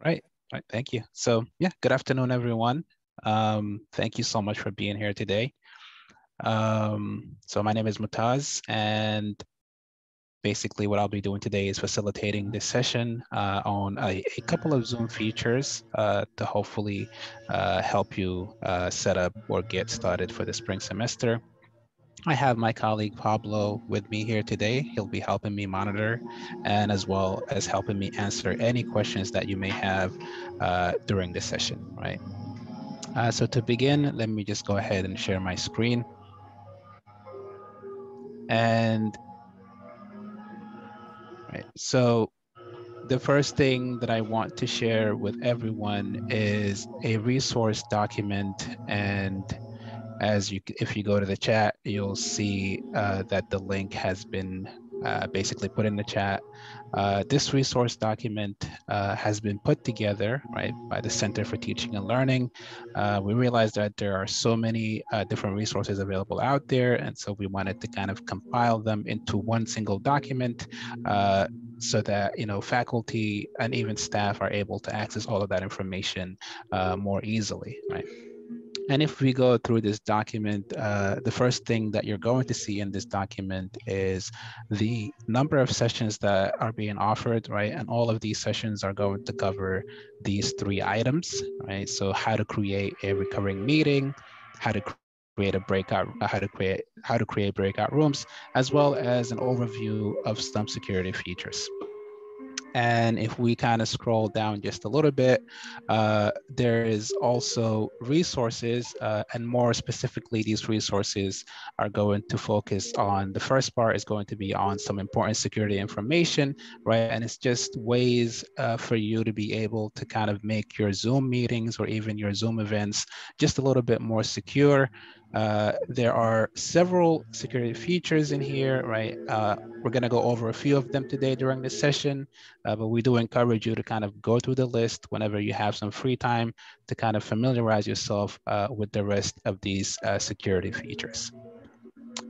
Right, right. Thank you. So yeah, good afternoon, everyone. Thank you so much for being here today. So my name is Mutaz, and basically what I'll be doing today is facilitating this session on a couple of Zoom features to hopefully help you set up or get started for the spring semester. I have my colleague Pablo with me here today. He'll be helping me monitor and as well as helping me answer any questions that you may have during this session, right? So to begin, let me just go ahead and share my screen. And right, so the first thing that I want to share with everyone is a resource document. And if you go to the chat, you'll see that the link has been basically put in the chat. This resource document has been put together, right, by the Center for Teaching and Learning. We realized that there are so many different resources available out there, and so we wanted to kind of compile them into one single document so that faculty and even staff are able to access all of that information more easily, right? And if we go through this document, the first thing that you're going to see in this document is the number of sessions that are being offered, right? And all of these sessions are going to cover these three items, right? So how to create a recurring meeting, how to create a breakout, how to create breakout rooms, as well as an overview of some security features. And if we kind of scroll down just a little bit, there is also resources, and more specifically, these resources are going to focus on, the first part is going to be on some important security information, right? And it's just ways for you to be able to kind of make your Zoom meetings or even your Zoom events just a little bit more secure. There are several security features in here, right? We're going to go over a few of them today during this session, but we do encourage you to kind of go through the list whenever you have some free time to kind of familiarize yourself with the rest of these security features.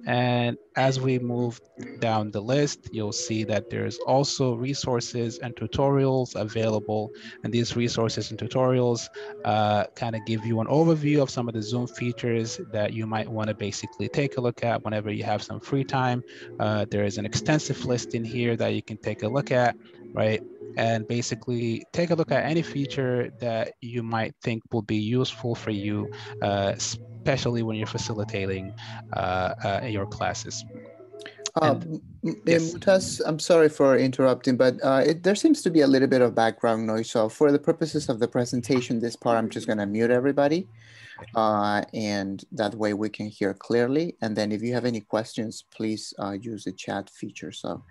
And as we move down the list, you'll see that there's also resources and tutorials available. And these resources and tutorials kind of give you an overview of some of the Zoom features that you might want to basically take a look at whenever you have some free time. There is an extensive list in here that you can take a look at, right? And basically take a look at any feature that you might think will be useful for you, especially when you're facilitating your classes. Yes. Mutaz, I'm sorry for interrupting, but there seems to be a little bit of background noise. So for the purposes of the presentation, this part, I'm just going to mute everybody. And that way we can hear clearly. And then if you have any questions, please use the chat feature. So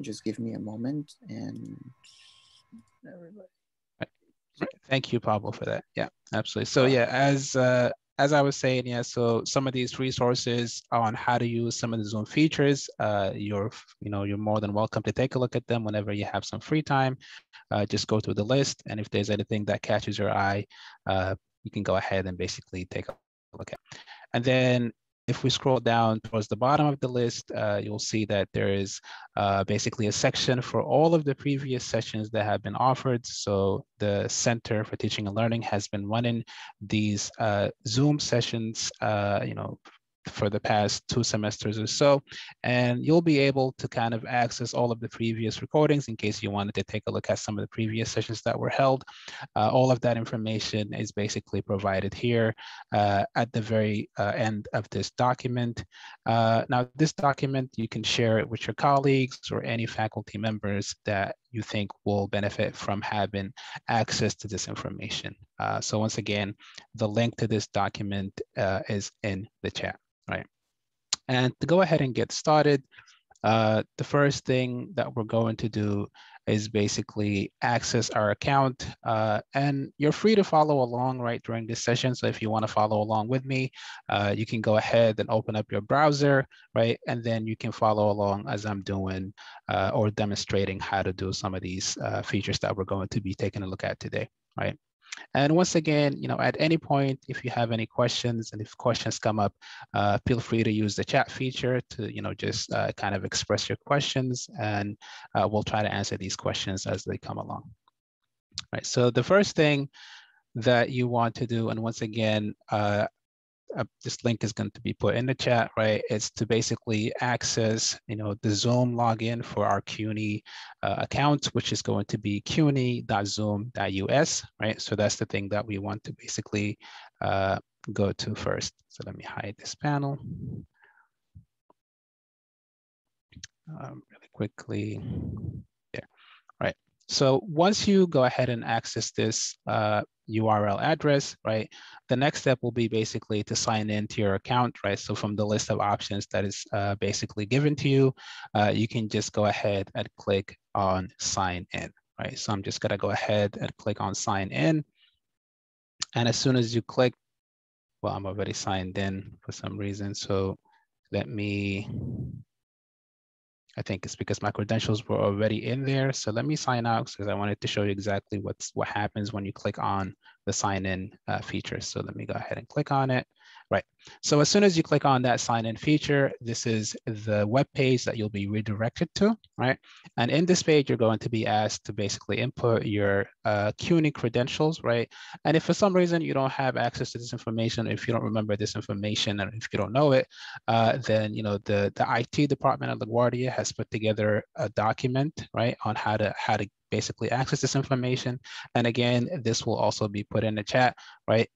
just give me a moment and everybody. Thank you, Pablo, for that. Yeah, absolutely. So yeah, as I was saying, yeah, so some of these resources on how to use some of the Zoom features, you're more than welcome to take a look at them whenever you have some free time. Just go through the list, and if there's anything that catches your eye, you can go ahead and basically take a look at. And then if we scroll down towards the bottom of the list, you'll see that there is basically a section for all of the previous sessions that have been offered. So the Center for Teaching and Learning has been running these Zoom sessions, for the past 2 semesters or so, and you'll be able to kind of access all of the previous recordings in case you wanted to take a look at some of the previous sessions that were held. All of that information is basically provided here at the very end of this document. Now, this document, you can share it with your colleagues or any faculty members that you think will benefit from having access to this information. So once again, the link to this document is in the chat. Right. And to go ahead and get started, the first thing that we're going to do is basically access our account. And you're free to follow along right during this session. So if you want to follow along with me, you can go ahead and open up your browser, right? And then you can follow along as I'm doing or demonstrating how to do some of these features that we're going to be taking a look at today, right? And once again, at any point, if you have any questions and if questions come up, feel free to use the chat feature to, just kind of express your questions, and we'll try to answer these questions as they come along. right? So the first thing that you want to do, and once again, this link is going to be put in the chat, right? It's to basically access, the Zoom login for our CUNY account, which is going to be cuny.zoom.us, right? So that's the thing that we want to basically go to first. So let me hide this panel really quickly. There, right? So once you go ahead and access this URL address, right, the next step will be basically to sign into your account, right? So from the list of options that is basically given to you, you can just go ahead and click on sign in, right? So I'm just gonna go ahead and click on sign in. And as soon as you click, well, I'm already signed in for some reason. So let me, I think it's because my credentials were already in there. So let me sign out because I wanted to show you exactly what happens when you click on the sign in feature. So let me go ahead and click on it. Right. So as soon as you click on that sign in feature, this is the web page that you'll be redirected to, right? And in this page, you're going to be asked to basically input your CUNY credentials, right? And if for some reason you don't have access to this information, if you don't remember this information, and if you don't know it, then the IT department of LaGuardia has put together a document, right, on how to basically access this information. And again, this will also be put in the chat, right?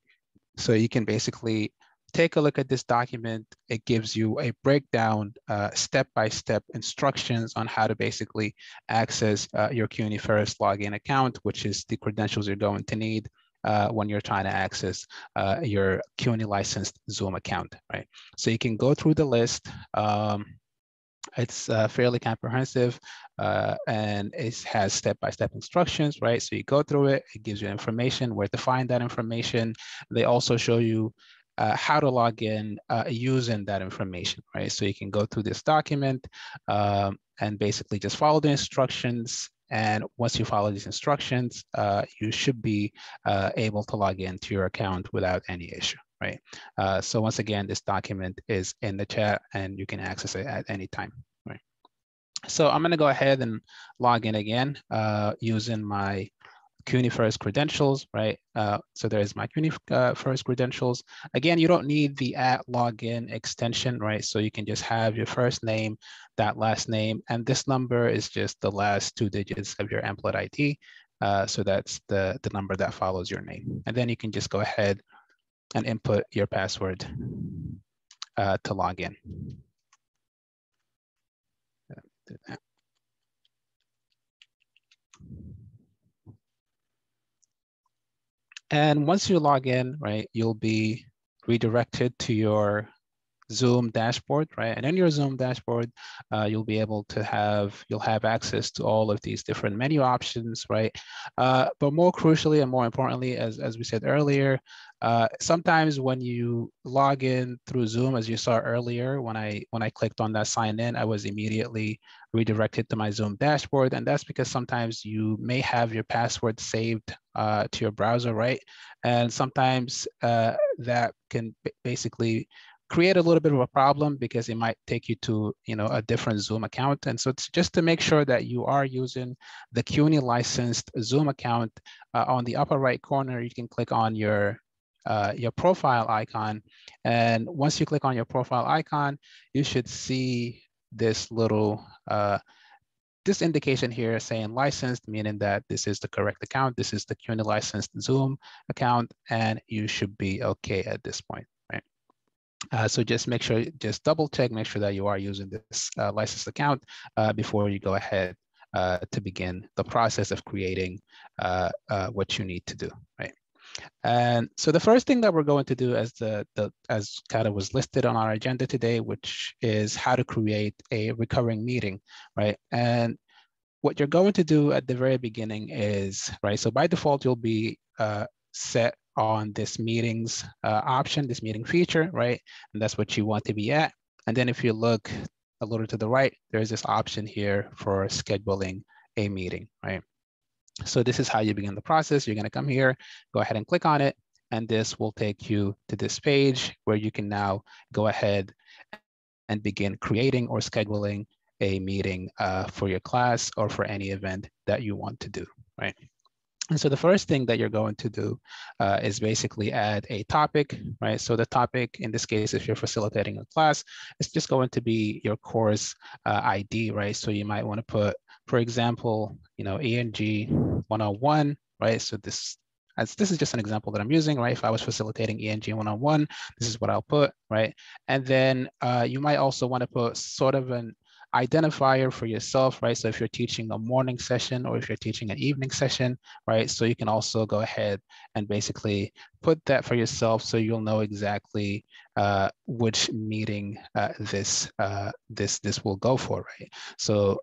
So you can basically take a look at this document. It gives you a breakdown, step-by-step instructions on how to basically access your CUNY First login account, which is the credentials you're going to need when you're trying to access your CUNY licensed Zoom account, right? So you can go through the list. It's fairly comprehensive and it has step-by-step instructions, right? So you go through it, it gives you information, where to find that information. They also show you how to log in using that information, right? So you can go through this document and basically just follow the instructions. And once you follow these instructions, you should be able to log into your account without any issue, right? So once again, this document is in the chat and you can access it at any time, right? So I'm gonna go ahead and log in again using my CUNY First credentials, right? So there's my CUNY First credentials. Again, you don't need the @login extension, right? So you can just have your first name, that last name, and this number is just the last 2 digits of your Employee ID. So that's the number that follows your name. And then you can just go ahead and input your password to log in. And once you log in, right, you'll be redirected to your Zoom dashboard, right? And in your Zoom dashboard, you'll be able to you'll have access to all of these different menu options, right? But more crucially and more importantly, as we said earlier, sometimes when you log in through Zoom, as you saw earlier, when I clicked on that sign in, I was immediately redirected to my Zoom dashboard. And that's because sometimes you may have your password saved to your browser, right? And sometimes that can basically create a little bit of a problem because it might take you to a different Zoom account. And so it's just to make sure that you are using the CUNY licensed Zoom account. On the upper right corner, you can click on your profile icon. And once you click on your profile icon, you should see this little this indication here saying licensed, meaning that this is the correct account. This is the CUNY licensed Zoom account, and you should be okay at this point, right? So just make sure, just double check, make sure that you are using this licensed account before you go ahead to begin the process of creating what you need to do, right? And so the first thing that we're going to do as as kind of was listed on our agenda today, which is how to create a recurring meeting, right? And what you're going to do at the very beginning is, right, so by default, you'll be set on this meetings option, this meeting feature, right? And that's what you want to be at. And then if you look a little to the right, there's this option here for scheduling a meeting, right? So this is how you begin the process. You're gonna come here, go ahead and click on it, and this will take you to this page where you can now go ahead and begin creating or scheduling a meeting for your class or for any event that you want to do, right? And so the first thing that you're going to do is basically add a topic, right? So the topic, in this case, if you're facilitating a class, it's just going to be your course ID, right? So you might want to put, for example, ENG 101, right? So this is just an example that I'm using, right? If I was facilitating ENG 101, this is what I'll put, right? And then you might also want to put sort of an identifier for yourself, right? So if you're teaching a morning session or if you're teaching an evening session, right? So you can also go ahead and basically put that for yourself so you'll know exactly which meeting this will go for, right? So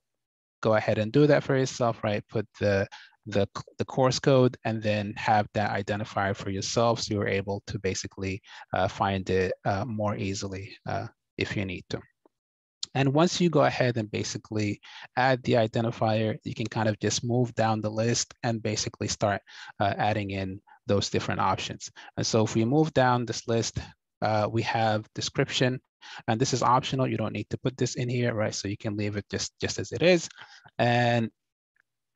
go ahead and do that for yourself, right? Put the course code and then have that identifier for yourself so you're able to basically find it more easily if you need to. And once you go ahead and basically add the identifier, you can kind of just move down the list and basically start adding in those different options. And so if we move down this list, we have description, and this is optional. You don't need to put this in here, right? So you can leave it just as it is. And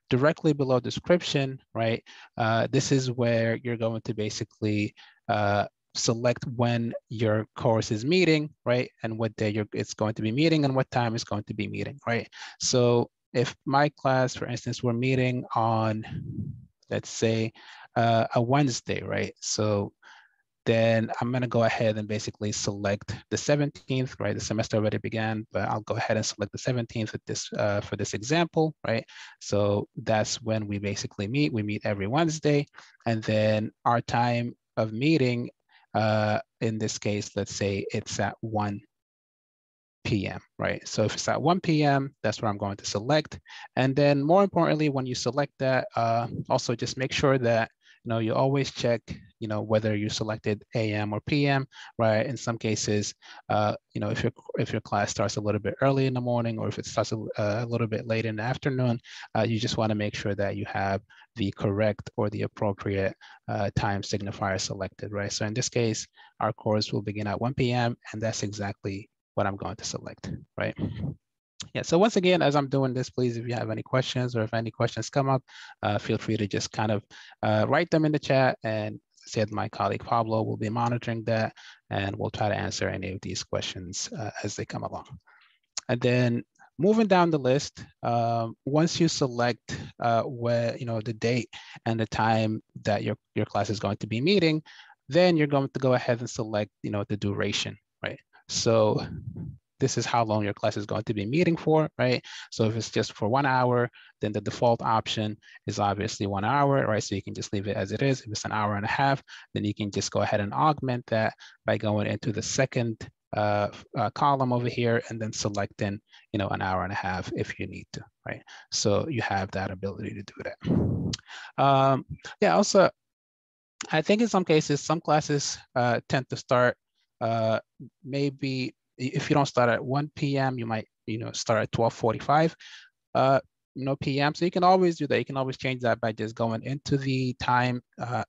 directly below description, right? This is where you're going to basically select when your course is meeting, right? And what day it's going to be meeting and what time it's going to be meeting, right? So if my class, for instance, we're meeting on, let's say, a Wednesday, right? So then I'm going to go ahead and basically select the 17th, right? The semester already began, but I'll go ahead and select the 17th at this, for this example, right? So that's when we basically meet. We meet every Wednesday. And then our time of meeting, in this case, let's say it's at 1 p.m., right? So if it's at 1 p.m., that's what I'm going to select. And then more importantly, when you select that, also just make sure that you always check, whether you selected AM or PM, right? In some cases, if your class starts a little bit early in the morning, or if it starts a little bit late in the afternoon, you just want to make sure that you have the correct or the appropriate time signifier selected, right? So in this case, our course will begin at 1 p.m. and that's exactly what I'm going to select, right? Yeah, so once again, as I'm doing this, please, if you have any questions or if any questions come up, feel free to just kind of write them in the chat. And as I said, my colleague Pablo will be monitoring that and we'll try to answer any of these questions as they come along. And then moving down the list, once you select where, the date and the time that your class is going to be meeting, then you're going to go ahead and select, the duration, right? So this is how long your class is going to be meeting for, right? So if it's just for 1 hour, then the default option is obviously 1 hour, right? So you can just leave it as it is. If it's an hour and a half, then you can just go ahead and augment that by going into the second column over here and then selecting, an hour and a half if you need to, right? So you have that ability to do that. Yeah, also, I think in some cases, some classes tend to start maybe if you don't start at 1 p.m., you might, start at 12:45 p.m. So you can always do that. You can always change that by just going into the time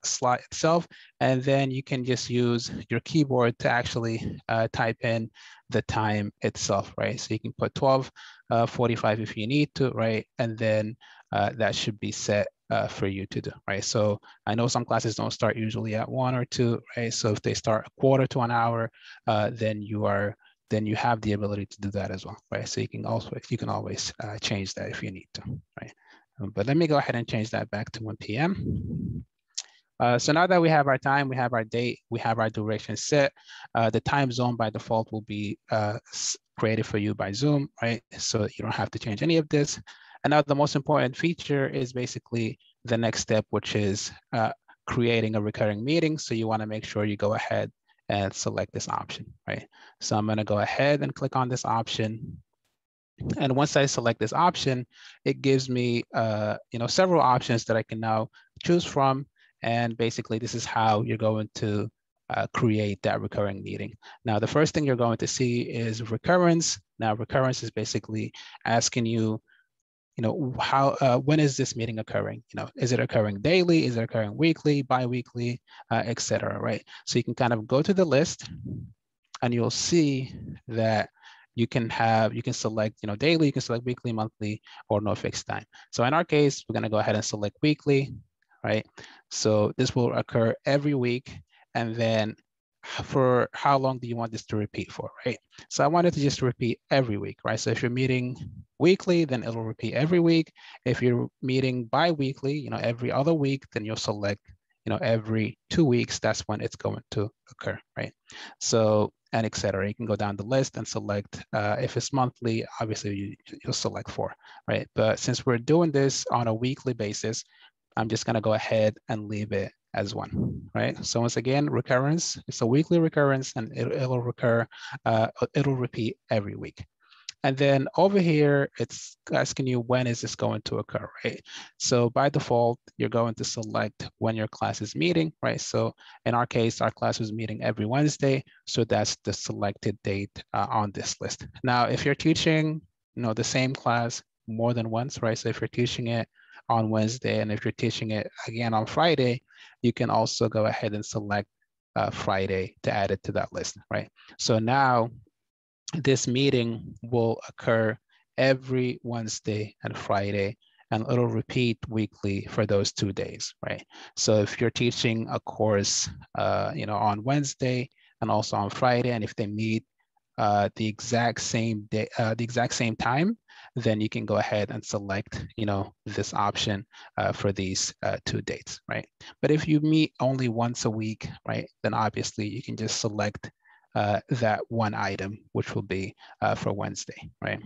slot itself, and then you can just use your keyboard to actually type in the time itself, right? So you can put 12:45 if you need to, right? And then that should be set for you to do, right? So I know some classes don't start usually at 1 or 2, right? So if they start a quarter to an hour, then you have the ability to do that as well, right? So you can always change that if you need to, right? But let me go ahead and change that back to 1 p.m. So now that we have our time, we have our date, we have our duration set, the time zone by default will be created for you by Zoom, right? So you don't have to change any of this. And now the most important feature is basically the next step, which is creating a recurring meeting. So you want to make sure you go ahead and select this option, right? So I'm going to go ahead and click on this option. And once I select this option, it gives me several options that I can now choose from. And basically, this is how you're going to create that recurring meeting. Now, the first thing you're going to see is recurrence. Now, recurrence is basically asking you, when is this meeting occurring? Is it occurring daily? Is it occurring weekly, bi-weekly, etc. Right? So you can kind of go to the list and you'll see that you can select, daily, you can select weekly, monthly, or no fixed time. So in our case, we're going to go ahead and select weekly. right? So this will occur every week. And then for how long do you want this to repeat for, right? So I wanted to just repeat every week, right? So if you're meeting weekly, then it'll repeat every week. If you're meeting bi-weekly, every other week, then you'll select, every 2 weeks, that's when it's going to occur, right? So, and et cetera. You can go down the list and select, if it's monthly, obviously you'll select 4, right? But since we're doing this on a weekly basis, I'm just gonna go ahead and leave it as 1, right? So once again, recurrence, it's a weekly recurrence and it'll recur, it'll repeat every week. And then over here, it's asking you when is this going to occur, right? So by default, you're going to select when your class is meeting, right? So in our case, our class was meeting every Wednesday. So that's the selected date on this list. Now, if you're teaching, the same class more than once, right? So if you're teaching it on Wednesday and if you're teaching it again on Friday, you can also go ahead and select Friday to add it to that list, right? So now this meeting will occur every Wednesday and Friday, and it'll repeat weekly for those 2 days, right? So if you're teaching a course, on Wednesday and also on Friday, and if they meet the exact same day, the exact same time, then you can go ahead and select, this option for these 2 dates, right? But if you meet only once a week, right, then obviously you can just select that one item, which will be for Wednesday, right?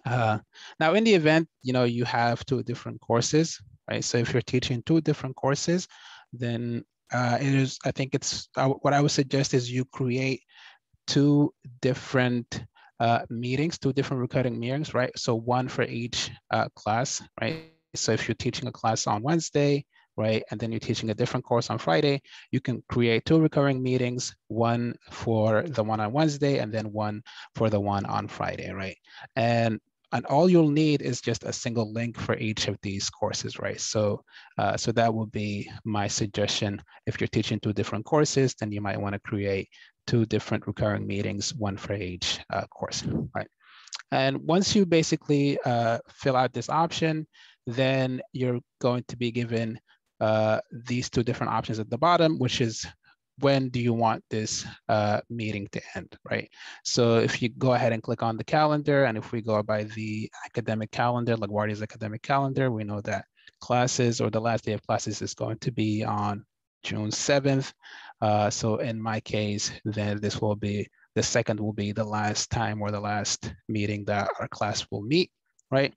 Now, in the event, you have 2 different courses, right? So if you're teaching 2 different courses, then I think it's, what I would suggest is you create 2 different meetings, 2 different recurring meetings, right? So one for each class, right? So if you're teaching a class on Wednesday, right, and then you're teaching a different course on Friday, you can create 2 recurring meetings, one for the one on Wednesday and then one for the one on Friday, right? And all you'll need is just a single link for each of these courses, right? So, so that would be my suggestion. If you're teaching 2 different courses, then you might want to create 2 different recurring meetings, one for each course, right? And once you basically fill out this option, then you're going to be given these 2 different options at the bottom, which is when do you want this meeting to end, right? So if you go ahead and click on the calendar, and if we go by the academic calendar, LaGuardia's academic calendar, we know that classes, or the last day of classes, is going to be on June 7th. So in my case, then this will be, the 2nd will be the last time or the last meeting that our class will meet, right?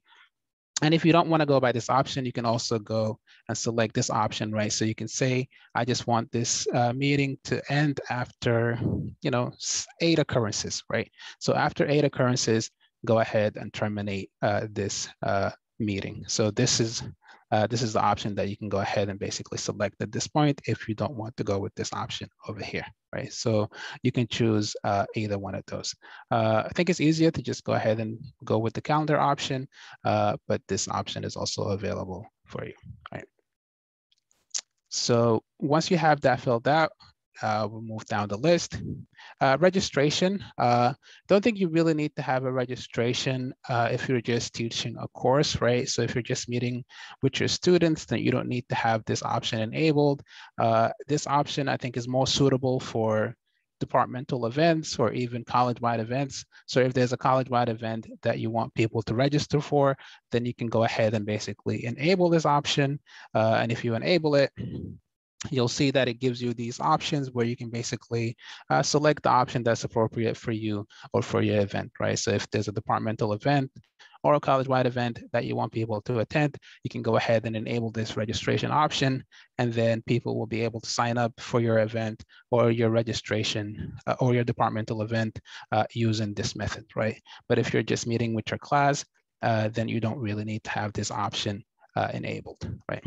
And if you don't want to go by this option, you can also go and select this option, right? So you can say, I just want this meeting to end after, 8 occurrences, right? So after 8 occurrences, go ahead and terminate this meeting. So this is the option that you can go ahead and basically select at this point if you don't want to go with this option over here, right? So you can choose either one of those. I think it's easier to just go ahead and go with the calendar option, but this option is also available for you, right? So once you have that filled out, we'll move down the list. Registration. Don't think you really need to have a registration if you're just teaching a course, right? So if you're just meeting with your students, then you don't need to have this option enabled. This option, I think, is more suitable for departmental events or even college-wide events. So if there's a college-wide event that you want people to register for, then you can go ahead and basically enable this option. And if you enable it, you'll see that it gives you these options where you can basically select the option that's appropriate for you or for your event, right? So if there's a departmental event or a college-wide event that you want people to attend, you can go ahead and enable this registration option, and then people will be able to sign up for your event or your registration or your departmental event using this method, right? But if you're just meeting with your class, then you don't really need to have this option enabled, right?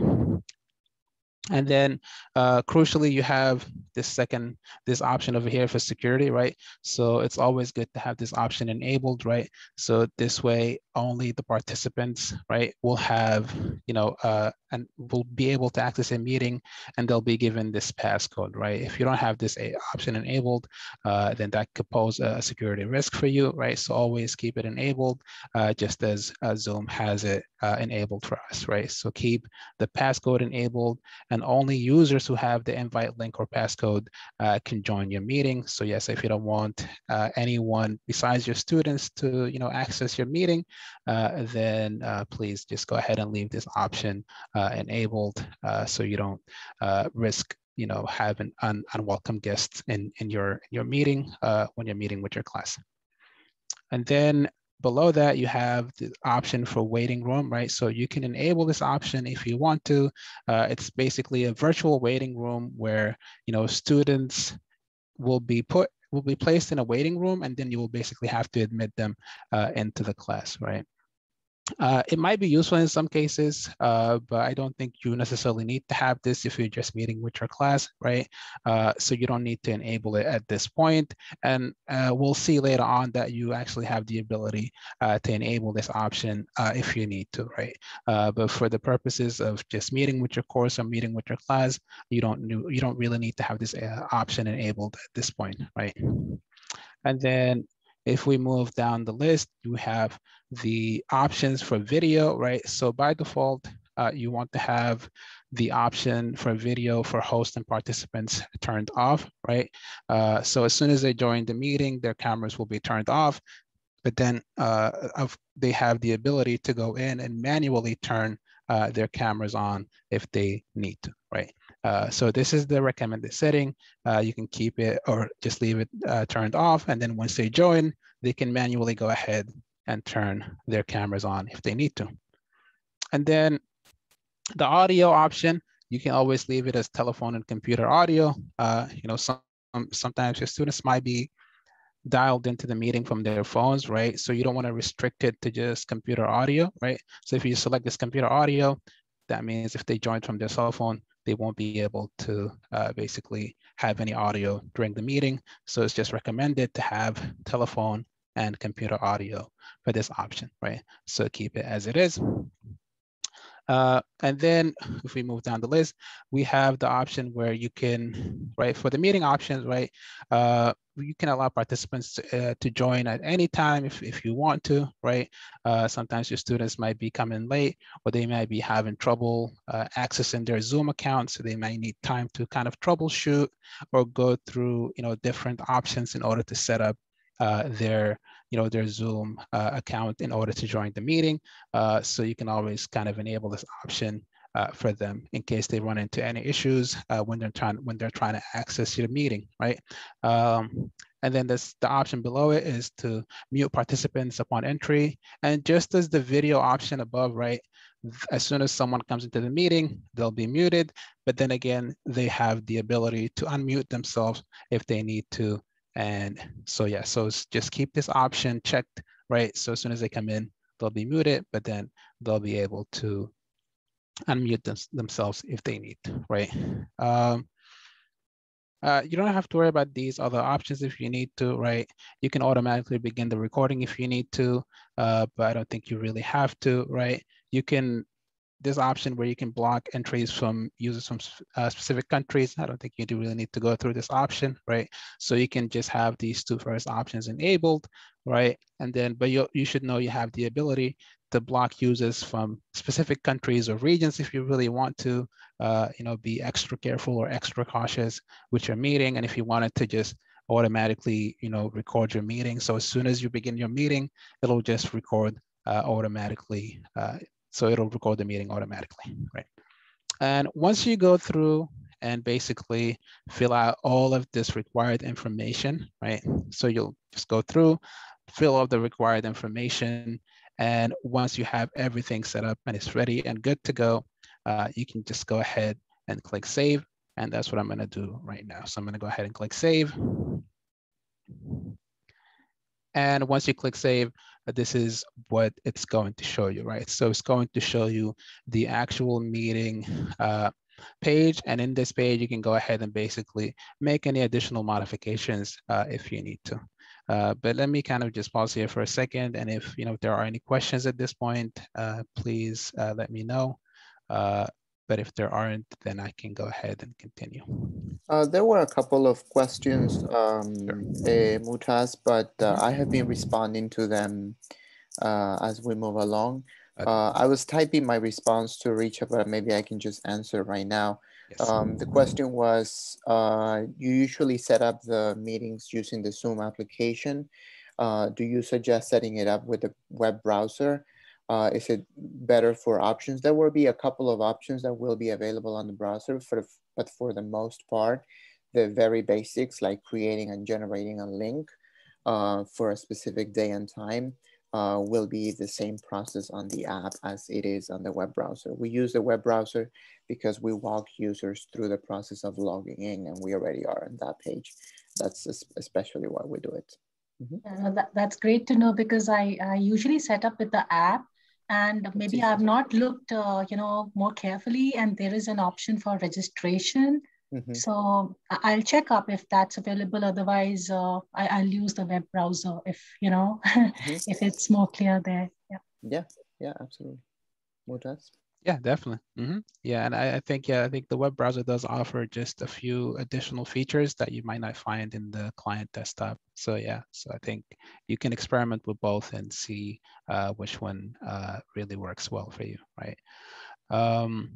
And then crucially, you have this option over here for security, right? So it's always good to have this option enabled, right? So this way, only the participants, right, will have, and will be able to access a meeting, and they'll be given this passcode, right? If you don't have this option enabled, then that could pose a security risk for you, right? So always keep it enabled, just as Zoom has it enabled for us, right? So keep the passcode enabled, and only users who have the invite link or passcode can join your meeting. So yes, if you don't want anyone besides your students to access your meeting, then please just go ahead and leave this option enabled, so you don't risk having unwelcome guests in your meeting when you're meeting with your class. And then below that, you have the option for waiting room, right? So you can enable this option if you want to. It's basically a virtual waiting room where students will be placed in a waiting room, and then you will basically have to admit them into the class, right? It might be useful in some cases, but I don't think you necessarily need to have this if you're just meeting with your class, right? So you don't need to enable it at this point. And we'll see later on that you actually have the ability to enable this option if you need to, right? But for the purposes of just meeting with your course or meeting with your class, you don't really need to have this option enabled at this point, right? And then if we move down the list, you have the options for video, right? So by default, you want to have the option for video for host and participants turned off, right? So as soon as they join the meeting, their cameras will be turned off, but then they have the ability to go in and manually turn their cameras on if they need to, right? So this is the recommended setting. You can keep it or just leave it turned off. And then once they join, they can manually go ahead and turn their cameras on if they need to. And then the audio option, you can always leave it as telephone and computer audio. Sometimes your students might be dialed into the meeting from their phones, right? So you don't want to restrict it to just computer audio, right? So if you select this computer audio, that means if they join from their cell phone, they won't be able to basically have any audio during the meeting. So it's just recommended to have telephone and computer audio for this option, right? So keep it as it is. And then if we move down the list, we have the option where you can, right, for the meeting options, right, you can allow participants to join at any time if you want to, right? Sometimes your students might be coming late, or they might be having trouble accessing their Zoom account, so they might need time to kind of troubleshoot or go through, different options in order to set up their Zoom account in order to join the meeting. So you can always kind of enable this option for them in case they run into any issues when they're trying to access your meeting, right? And then the option below it is to mute participants upon entry. And just as the video option above, right? As soon as someone comes into the meeting, they'll be muted. But then again, they have the ability to unmute themselves if they need to. And so, yeah, so just keep this option checked, right? So as soon as they come in, they'll be muted, but then they'll be able to unmute themselves if they need, right? You don't have to worry about these other options if you need to, right? You can automatically begin the recording if you need to, but I don't think you really have to, right? You can, this option where you can block entries from users from specific countries. I don't think you do really need to go through this option, right? So you can just have these two first options enabled, right? And then, but you should know you have the ability to block users from specific countries or regions if you really want to, be extra careful or extra cautious with your meeting. And if you wanted to just automatically, record your meeting. So as soon as you begin your meeting, it'll just record automatically. So it'll record the meeting automatically, right? And once you go through and basically fill out all of this required information, right? So you'll just go through, fill out the required information. And once you have everything set up and it's ready and good to go, you can just go ahead and click save. And that's what I'm gonna do right now. So I'm gonna go ahead and click save. And once you click save, this is what it's going to show you, right? So it's going to show you the actual meeting page. And in this page, you can go ahead and basically make any additional modifications if you need to. But let me kind of just pause here for a second. And if there are any questions at this point, please let me know. But if there aren't, then I can go ahead and continue. There were a couple of questions, Sure. Mutaz, but I have been responding to them as we move along. Okay. I was typing my response to Richa, but maybe I can just answer right now. Yes. The question was, you usually set up the meetings using the Zoom application. Do you suggest setting it up with a web browser? Is it better for options? There will be a couple of options that will be available on the browser, but for the most part, the very basics like creating and generating a link for a specific day and time will be the same process on the app as it is on the web browser. We use the web browser because we walk users through the process of logging in, and we already are on that page. That's especially why we do it. Mhm. That's great to know because I usually set up with the app and That's maybe easy. I've not looked, more carefully and there is an option for registration. Mhm. So I'll check up if that's available. Otherwise, I'll use the web browser if, Mhm. if it's more clear there. Yeah. Yeah, yeah, absolutely. Mutas? Yeah, definitely. Yeah, and I think the web browser does offer just a few additional features that you might not find in the client desktop. So yeah, so I think you can experiment with both and see which one really works well for you, right? Um,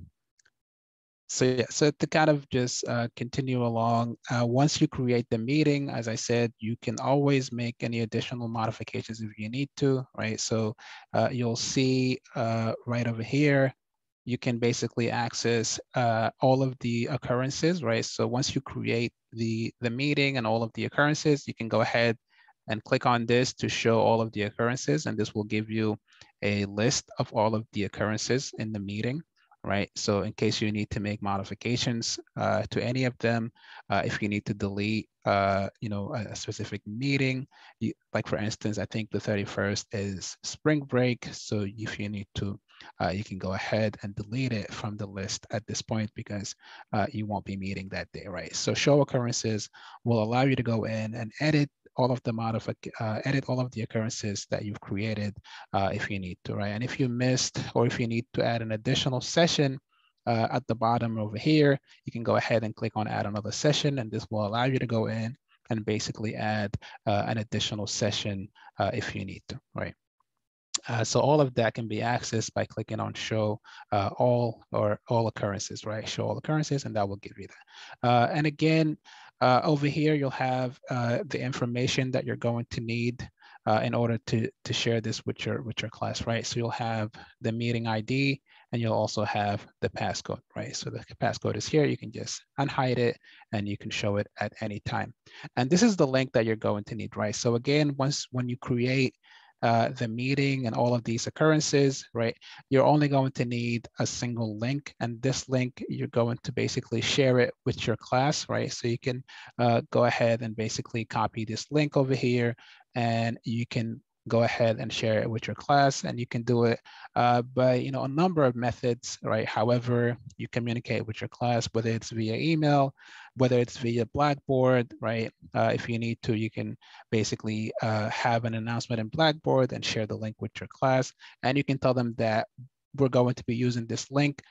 so yeah, so to kind of just continue along, once you create the meeting, as I said, you can always make any additional modifications if you need to, right? So you'll see right over here, you can basically access all of the occurrences, right? So once you create the meeting and all of the occurrences, you can go ahead and click on this to show all of the occurrences, and this will give you a list of all of the occurrences in the meeting, right? So in case you need to make modifications to any of them, if you need to delete, a specific meeting, like for instance, I think the 31st is spring break. So if you need to, you can go ahead and delete it from the list at this point because you won't be meeting that day, right? So show occurrences will allow you to go in and edit all of the edit all of the occurrences that you've created if you need to, right? And if you missed or if you need to add an additional session at the bottom over here, you can go ahead and click on add another session, and this will allow you to go in and basically add an additional session if you need to, right? So all of that can be accessed by clicking on show all occurrences, right? Show all occurrences, and that will give you that. And again, over here, you'll have the information that you're going to need in order to share this with your class, right? So you'll have the meeting ID, and you'll also have the passcode, right? So the passcode is here. You can just unhide it, and you can show it at any time. And this is the link that you're going to need, right? So again, when you create the meeting and all of these occurrences, right? You're only going to need a single link, and this link, you're going to basically share it with your class, right? So you can go ahead and basically copy this link over here, and you can go ahead and share it with your class, and you can do it by a number of methods, right? However you communicate with your class, whether it's via email, whether it's via Blackboard, right? If you need to, you can basically have an announcement in Blackboard and share the link with your class, and you can tell them that we're going to be using this link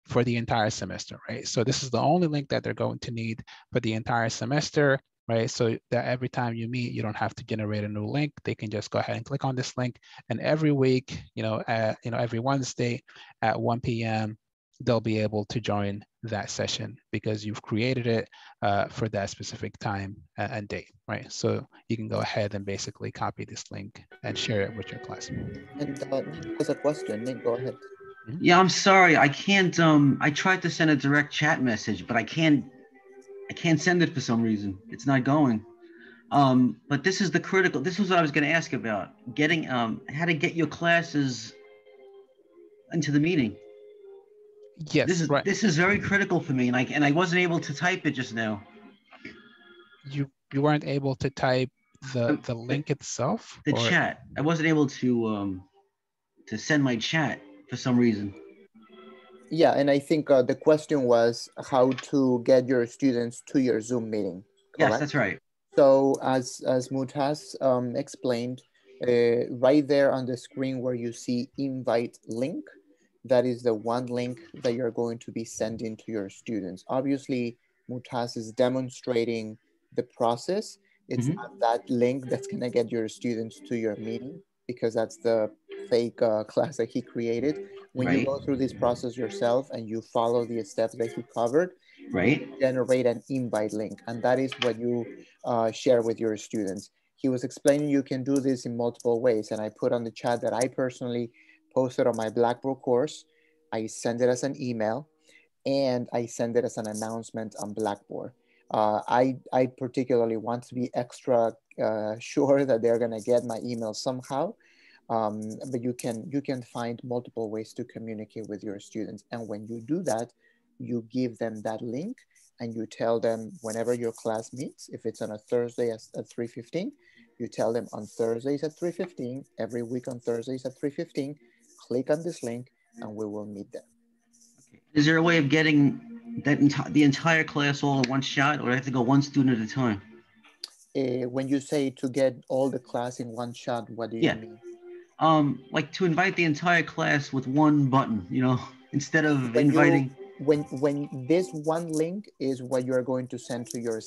for the entire semester, right? So this is the only link that they're going to need for the entire semester, right? So that every time you meet, you don't have to generate a new link. They can just go ahead and click on this link, and every week, every Wednesday at 1 p.m., they'll be able to join that session because you've created it for that specific time and date, right? So you can go ahead and basically copy this link and share it with your class. And Nick has a question. Nick, go ahead. Mhm. Yeah, I'm sorry. I can't I tried to send a direct chat message, but I can't send it for some reason. It's not going. But this was what I was going to ask about. Getting how to get your classes into the meeting. This Yes, is right. this is very critical for me, and I wasn't able to type it just now. You weren't able to type Um, the The, link itself, the or chat. I wasn't able to send my chat for some reason. Yeah, and I think the question was how to get your students to your Zoom meeting, Yes, correct? that's right. So as Mutaz explained, right there on the screen where you see invite link, that is the one link that you're going to be sending to your students. Obviously, Mutaz is demonstrating the process. It's Hmm. not that link that's going to get your students to your meeting because that's the fake class that he created. When you Right. go through this process yourself and you follow the steps that he covered, Right. you generate an invite link, and that is what you share with your students. He was explaining you can do this in multiple ways, and I put on the chat that I personally posted on my Blackboard course. I send it as an email, and I send it as an announcement on Blackboard. I particularly want to be extra sure that they're gonna get my email somehow. But you can find multiple ways to communicate with your students. And when you do that, you give them that link and you tell them whenever your class meets, if it's on a Thursday at 3:15, you tell them on Thursdays at 3:15, every week on Thursdays at 3:15, click on this link and we will meet there. Is there a way of getting the entire class all in one shot, or do I have to go one student at a time? When you say to get all the class in one shot, what do you mean? Like to invite the entire class with one button, you know, instead of When inviting. when this one link is what you're going to send to your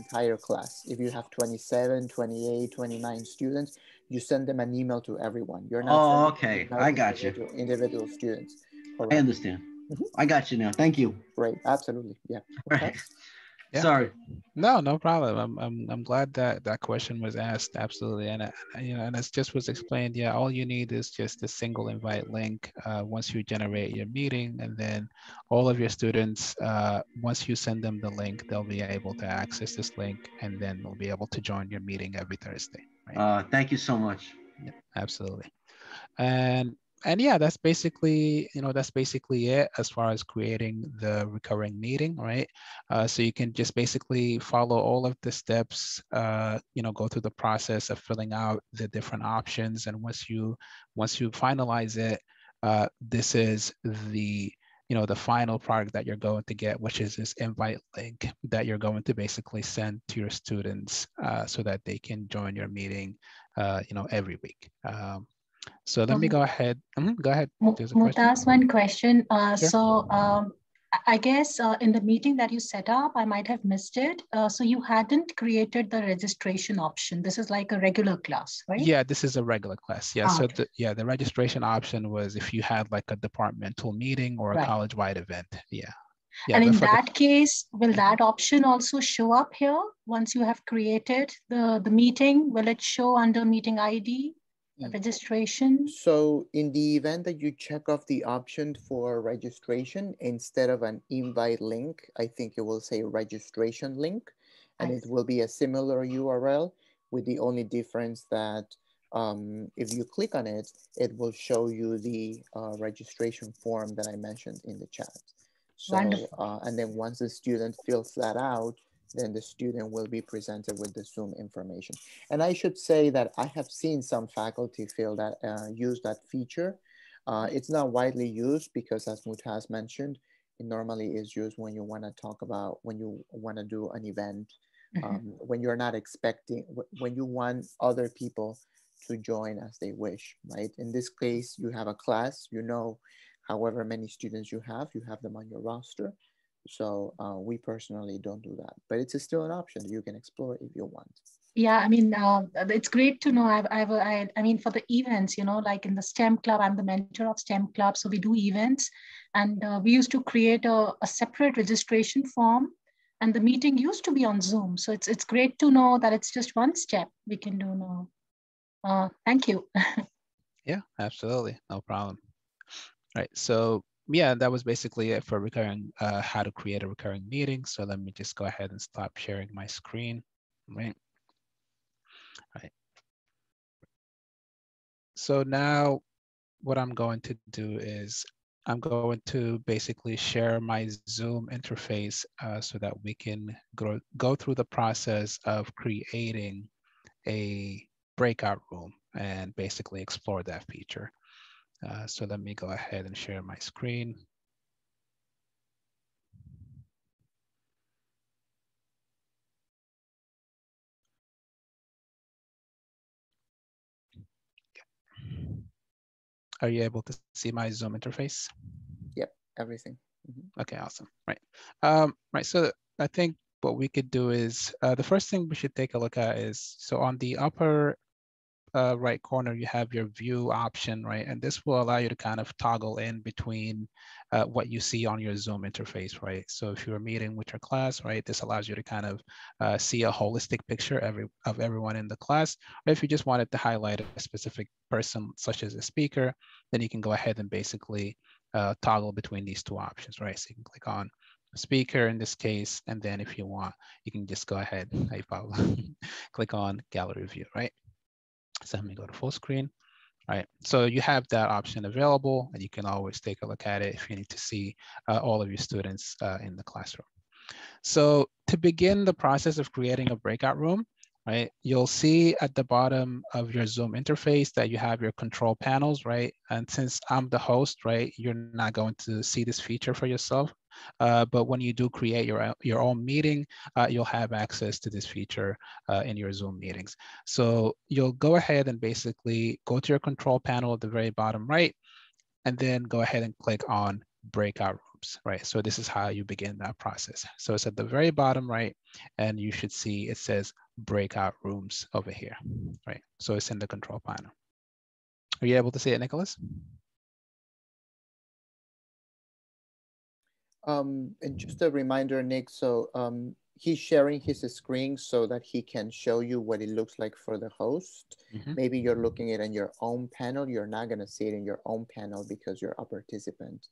entire class. If you have 27, 28, 29 students, you send them an email to everyone. You're not Oh, sending okay. an email I to got you. individual students. I Correct. understand. Mhm. I got you now. Thank you. Right, absolutely. Yeah. Okay. Right. Yeah. Sorry. No problem. I'm glad that that question was asked. Absolutely, and you know, and as just was explained, yeah, all you need is just a single invite link. Once you generate your meeting, and then all of your students, once you send them the link, they'll be able to access this link, and then they'll be able to join your meeting every Thursday. Right? Thank you so much. Yeah, absolutely. And yeah, that's basically, you know, that's basically it as far as creating the recurring meeting, right? So you can just basically follow all of the steps, you know, go through the process of filling out the different options, and once you finalize it, this is the, you know, the final product that you're going to get, which is this invite link that you're going to basically send to your students, so that they can join your meeting, you know, every week. So let me go ahead. Go ahead. There's a question. Mutaz, one question. Sure. So I guess in the meeting that you set up, I might have missed it. So you hadn't created the registration option. This is like a regular class, right? Yeah, this is a regular class. Yeah. So Okay. the registration option was if you had like a departmental meeting or a Right. college-wide event. Yeah. Yeah. And in For that case, will that option also show up here once you have created the meeting? Will it show under meeting ID, registration? So in the event that you check off the option for registration, instead of an invite link, I think it will say registration link, and it will be a similar URL with the only difference that if you click on it, it will show you the registration form that I mentioned in the chat. So, and then once the student fills that out, then the student will be presented with the Zoom information. And I should say that I have seen some faculty use that feature. It's not widely used because, as Mutaz mentioned, it normally is used when you want to talk about, when you want to do an event, when you're not expecting, when you want other people to join as they wish, right? In this case, you have a class, you know, however many students you have them on your roster. So we personally don't do that, but it's still an option you can explore if you want. Yeah, I mean, it's great to know. I mean, for the events, you know, like in the STEM club, I'm the mentor of STEM club. So we do events, and we used to create a separate registration form, and the meeting used to be on Zoom. So it's great to know that it's just one step we can do now. Thank you. Yeah, absolutely. No problem. Right. So yeah, that was basically it for recurring, how to create a recurring meeting. So let me just go ahead and stop sharing my screen. Right. Right. So now what I'm going to do is I'm going to basically share my Zoom interface, so that we can go through the process of creating a breakout room and basically explore that feature. So let me go ahead and share my screen. Are you able to see my Zoom interface? Yep, everything. Okay, awesome. Right. Right. So I think what we could do is, the first thing we should take a look at is, so on the upper right corner, you have your view option, right? And this will allow you to kind of toggle in between what you see on your Zoom interface, right? So if you're meeting with your class, right, this allows you to kind of see a holistic picture of everyone in the class. Or if you just wanted to highlight a specific person, such as a speaker, then you can go ahead and basically toggle between these two options, right? So you can click on speaker in this case, and then if you want, you can just go ahead, hey Pablo, click on gallery view, right? So let me go to full screen, right? So you have that option available, and you can always take a look at it if you need to see all of your students in the classroom. So to begin the process of creating a breakout room, right, you'll see at the bottom of your Zoom interface that you have your control panels, right? And since I'm the host, right, you're not going to see this feature for yourself. But when you do create your own meeting, you'll have access to this feature in your Zoom meetings. So you'll go ahead and basically go to your control panel at the very bottom right, and then go ahead and click on breakout rooms, right? So this is how you begin that process. So it's at the very bottom right, and you should see it says breakout rooms over here, right? So it's in the control panel. Are you able to see it, Nicholas? And just a reminder, Nick, so he's sharing his screen so that he can show you what it looks like for the host. Maybe you're looking at it in your own panel. You're not going to see it in your own panel because you're a participant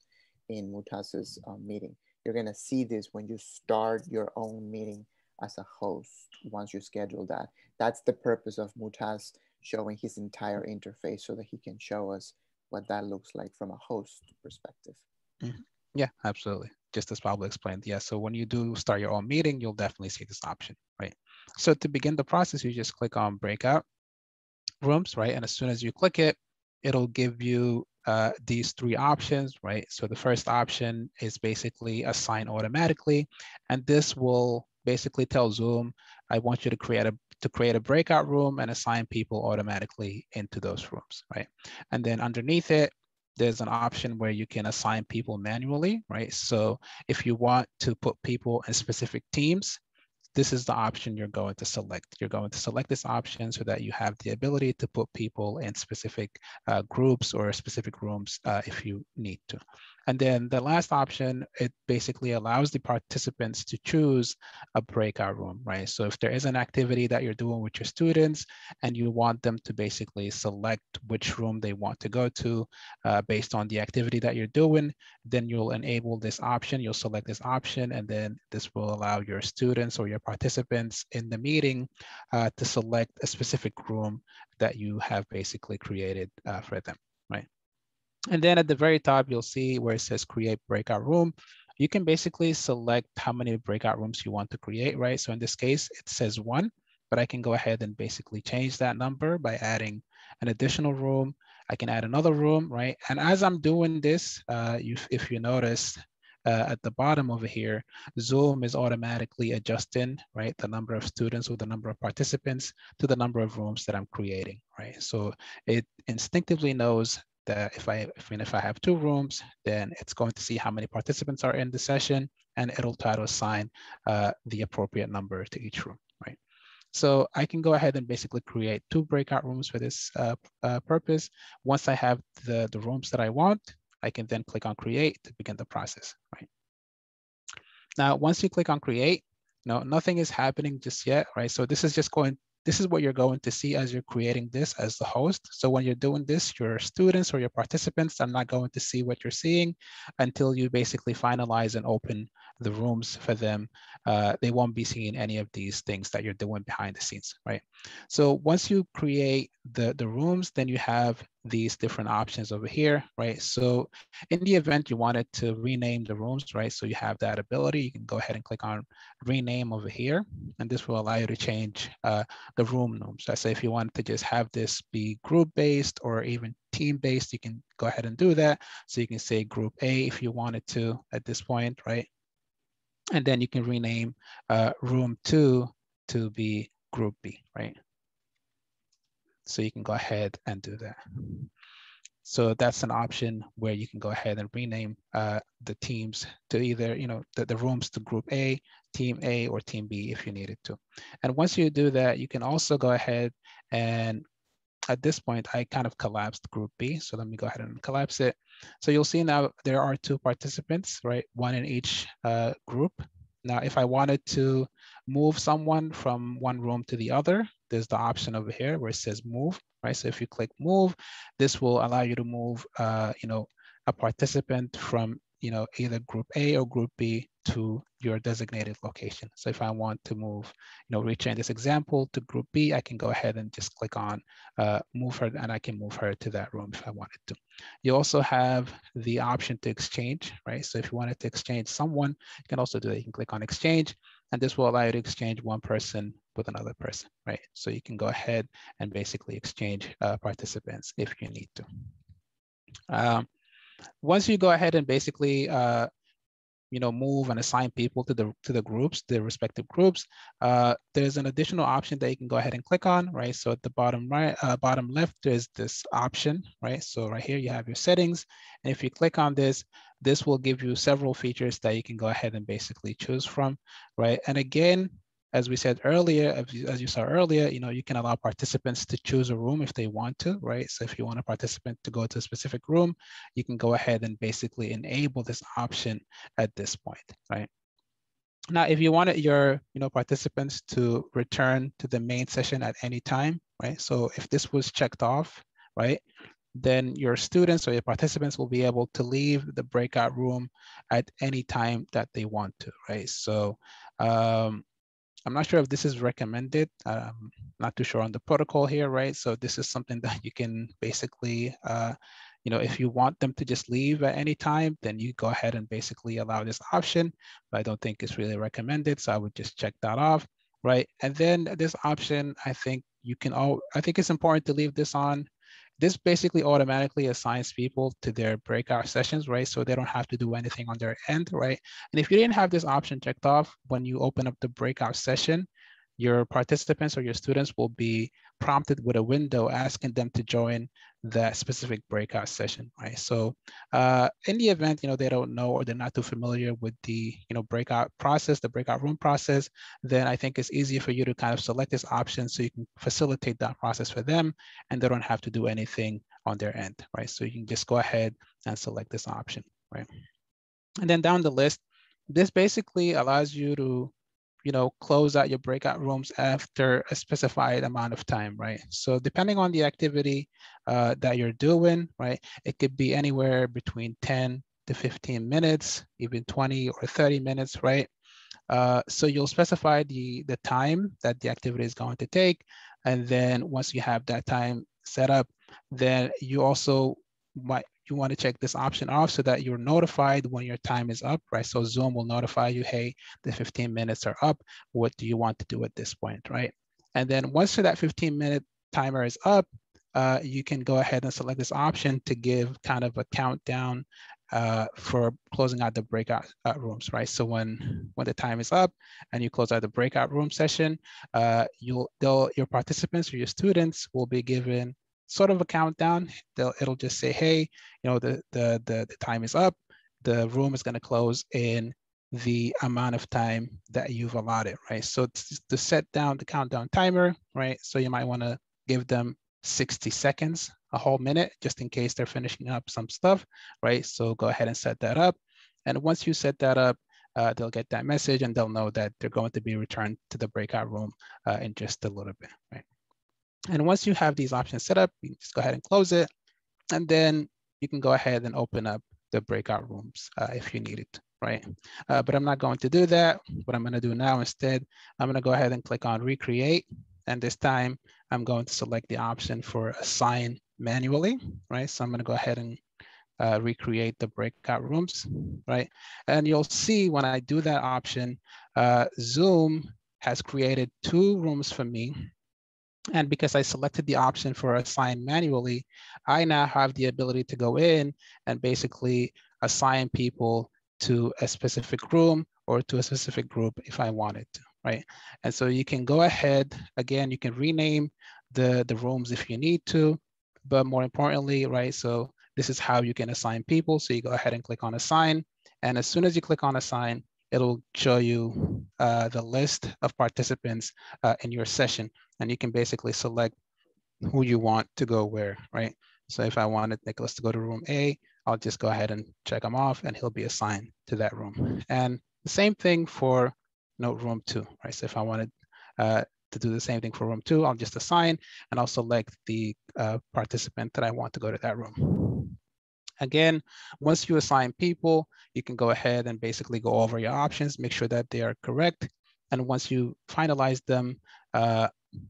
in Mutas's meeting. You're going to see this when you start your own meeting as a host once you schedule that. That's the purpose of Mutas showing his entire interface so that he can show us what that looks like from a host perspective. Yeah, absolutely. Just as Pablo explained. Yeah, so when you do start your own meeting, you'll definitely see this option, right? So to begin the process, you just click on breakout rooms, right? And as soon as you click it, it'll give you these three options, right? So the first option is basically assign automatically, and this will basically tell Zoom, I want you to create a breakout room and assign people automatically into those rooms, right? And then underneath it, there's an option where you can assign people manually, right? So if you want to put people in specific teams, this is the option you're going to select. You're going to select this option so that you have the ability to put people in specific groups or specific rooms if you need to. And then the last option, it basically allows the participants to choose a breakout room, right? So if there is an activity that you're doing with your students and you want them to basically select which room they want to go to based on the activity that you're doing, then you'll enable this option, you'll select this option, and then this will allow your students or your participants in the meeting to select a specific room that you have basically created for them, right? And then at the very top, you'll see where it says create breakout room. You can basically select how many breakout rooms you want to create, right? So in this case, it says 1, but I can go ahead and basically change that number by adding an additional room. I can add another room, right? And as I'm doing this, if you notice at the bottom over here, Zoom is automatically adjusting, right, the number of students or the number of participants to the number of rooms that I'm creating, right? So it instinctively knows that if I have 2 rooms, then it's going to see how many participants are in the session, and it'll try to assign the appropriate number to each room, right? So I can go ahead and basically create 2 breakout rooms for this purpose. Once I have the rooms that I want, I can then click on create to begin the process, right? Now, once you click on create, no, nothing is happening just yet, right? So this is what you're going to see as you're creating this as the host. So when you're doing this, your students or your participants are not going to see what you're seeing until you basically finalize and open the rooms for them. They won't be seeing any of these things that you're doing behind the scenes, right? So once you create the rooms, then you have these different options over here, right? So in the event you wanted to rename the rooms, right? So you have that ability, you can go ahead and click on rename over here, and this will allow you to change the room names. So say if you wanted to just have this be group-based or even team-based, you can go ahead and do that. So you can say group A if you wanted to at this point, right? And then you can rename room 2 to be group B, right? So you can go ahead and do that. So that's an option where you can go ahead and rename the teams to either, the rooms to group A, team A, or team B if you needed to. And once you do that, you can also go ahead and at this point, I kind of collapsed group B. So let me go ahead and collapse it. So you'll see now there are 2 participants, right? 1 in each group. Now, if I wanted to move someone from one room to the other, there's the option over here where it says move, right? So if you click move, this will allow you to move, a participant from, either group A or group B to your designated location. So if I want to move, reach in this example to group B, I can go ahead and just click on move her, and I can move her to that room if I wanted to. You also have the option to exchange, right? So if you wanted to exchange someone, you can also do that. You can click on exchange, and this will allow you to exchange one person with another person, right? So you can go ahead and basically exchange participants if you need to. Once you go ahead and basically move and assign people to the groups, the respective groups, there's an additional option that you can go ahead and click on, right? So at the bottom right, bottom left, there's this option, right? So right here you have your settings, and if you click on this, this will give you several features that you can go ahead and basically choose from, right? And again, as we said earlier, as you saw earlier, you can allow participants to choose a room if they want to, right? So if you want a participant to go to a specific room, you can go ahead and basically enable this option at this point, right? Now, if you wanted your participants to return to the main session at any time, right? So if this was checked off, right, then your students or your participants will be able to leave the breakout room at any time that they want to, right? So I'm not sure if this is recommended. Not too sure on the protocol here, right? So this is something that you can basically, if you want them to just leave at any time, then you go ahead and basically allow this option, but I don't think it's really recommended. So I would just check that off, right? And then this option, I think it's important to leave this on. This basically automatically assigns people to their breakout sessions, right? So they don't have to do anything on their end, right? And if you didn't have this option checked off, when you open up the breakout session, your participants or your students will be prompted with a window asking them to join that specific breakout session, right? So in the event, they don't know or they're not too familiar with the, breakout process, the breakout room process, then I think it's easier for you to kind of select this option so you can facilitate that process for them and they don't have to do anything on their end, right? So you can just go ahead and select this option, right? And then down the list, this basically allows you to close out your breakout rooms after a specified amount of time, right? So depending on the activity that you're doing, right, it could be anywhere between 10 to 15 minutes, even 20 or 30 minutes, right? So you'll specify the time that the activity is going to take. And then once you have that time set up, then you also you want to check this option off so that you're notified when your time is up, right? So Zoom will notify you, hey, the 15 minutes are up. What do you want to do at this point, right? And then once that 15-minute timer is up, you can go ahead and select this option to give kind of a countdown for closing out the breakout rooms, right? So when the time is up and you close out the breakout room session, your participants or your students will be given sort of a countdown. It'll just say, hey, the time is up. The room is going to close in the amount of time that you've allotted, right? So to set down the countdown timer, right? So you might want to give them 60 seconds, a whole minute, just in case they're finishing up some stuff, right? So go ahead and set that up. And once you set that up, they'll get that message and they'll know that they're going to be returned to the breakout room in just a little bit, right? And once you have these options set up, you can just go ahead and close it. And then you can go ahead and open up the breakout rooms if you need it, right? But I'm not going to do that. What I'm going to do now instead, I'm going to go ahead and click on recreate. And this time I'm going to select the option for assign manually, right? So I'm going to go ahead and recreate the breakout rooms, right? And you'll see when I do that option, Zoom has created 2 rooms for me. And because I selected the option for assign manually, I now have the ability to go in and basically assign people to a specific room or to a specific group if I wanted to, right? And so you can go ahead, again, you can rename the rooms if you need to, but more importantly, right, so this is how you can assign people. So you go ahead and click on assign. And as soon as you click on assign, it'll show you the list of participants in your session. And you can basically select who you want to go where, right? So if I wanted Nicholas to go to room A, I'll just go ahead and check him off and he'll be assigned to that room. And the same thing for room 2, right? So if I wanted to do the same thing for room 2, I'll just assign and I'll select the participant that I want to go to that room. Again, once you assign people, you can go ahead and basically go over your options, make sure that they are correct. And once you finalize them,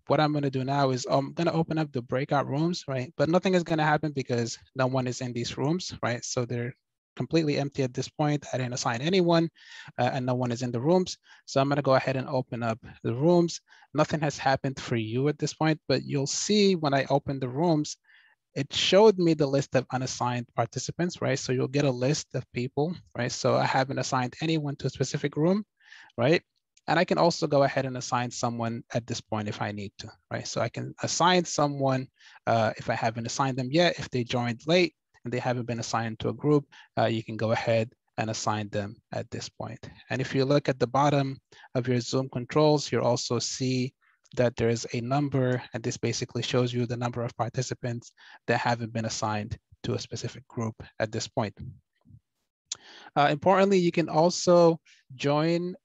what I'm going to do now is I'm going to open up the breakout rooms, right? But nothing is going to happen because no one is in these rooms, right? So they're completely empty at this point. I didn't assign anyone and no one is in the rooms. So I'm going to go ahead and open up the rooms. Nothing has happened for you at this point, but you'll see when I open the rooms, it showed me the list of unassigned participants, right? So you'll get a list of people, right? So I haven't assigned anyone to a specific room, right? And I can also go ahead and assign someone at this point if I need to, right? So I can assign someone if I haven't assigned them yet. If they joined late and they haven't been assigned to a group, you can go ahead and assign them at this point. And if you look at the bottom of your Zoom controls, you'll also see that there is a number, and this basically shows you the number of participants that haven't been assigned to a specific group at this point. Importantly, you can also join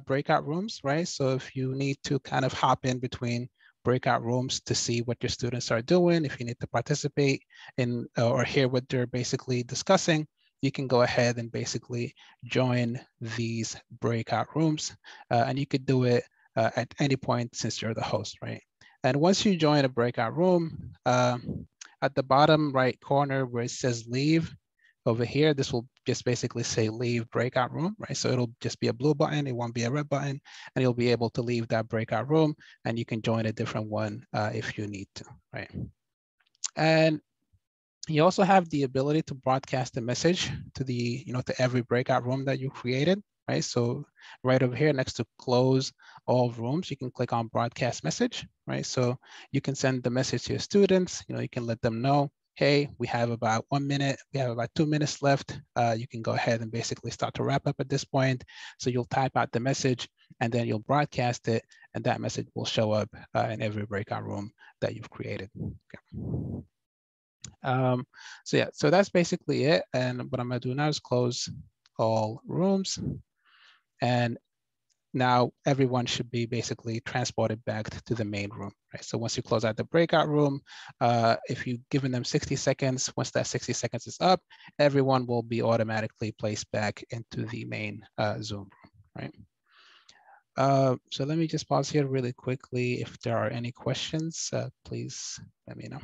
breakout rooms, right? So if you need to kind of hop in between breakout rooms to see what your students are doing, if you need to participate in or hear what they're basically discussing, you can go ahead and basically join these breakout rooms. And you could do it at any point since you're the host, right? And once you join a breakout room, at the bottom right corner where it says leave, over here, this will just basically say leave breakout room, right? So it'll just be a blue button, it won't be a red button, and you'll be able to leave that breakout room and you can join a different one if you need to, right? And you also have the ability to broadcast a message to the, to every breakout room that you created, right? So right over here next to close all rooms, you can click on broadcast message, right? So you can send the message to your students, you can let them know, hey, we have about 1 minute, we have about 2 minutes left. You can go ahead and basically start to wrap up at this point. So you'll type out the message and then you'll broadcast it and that message will show up in every breakout room that you've created. Okay. So yeah, so that's basically it. And what I'm gonna do now is close all rooms. And now everyone should be basically transported back to the main room, right? So once you close out the breakout room, if you've given them 60 seconds, once that 60 seconds is up, everyone will be automatically placed back into the main Zoom room, right? So let me just pause here really quickly. If there are any questions, please let me know.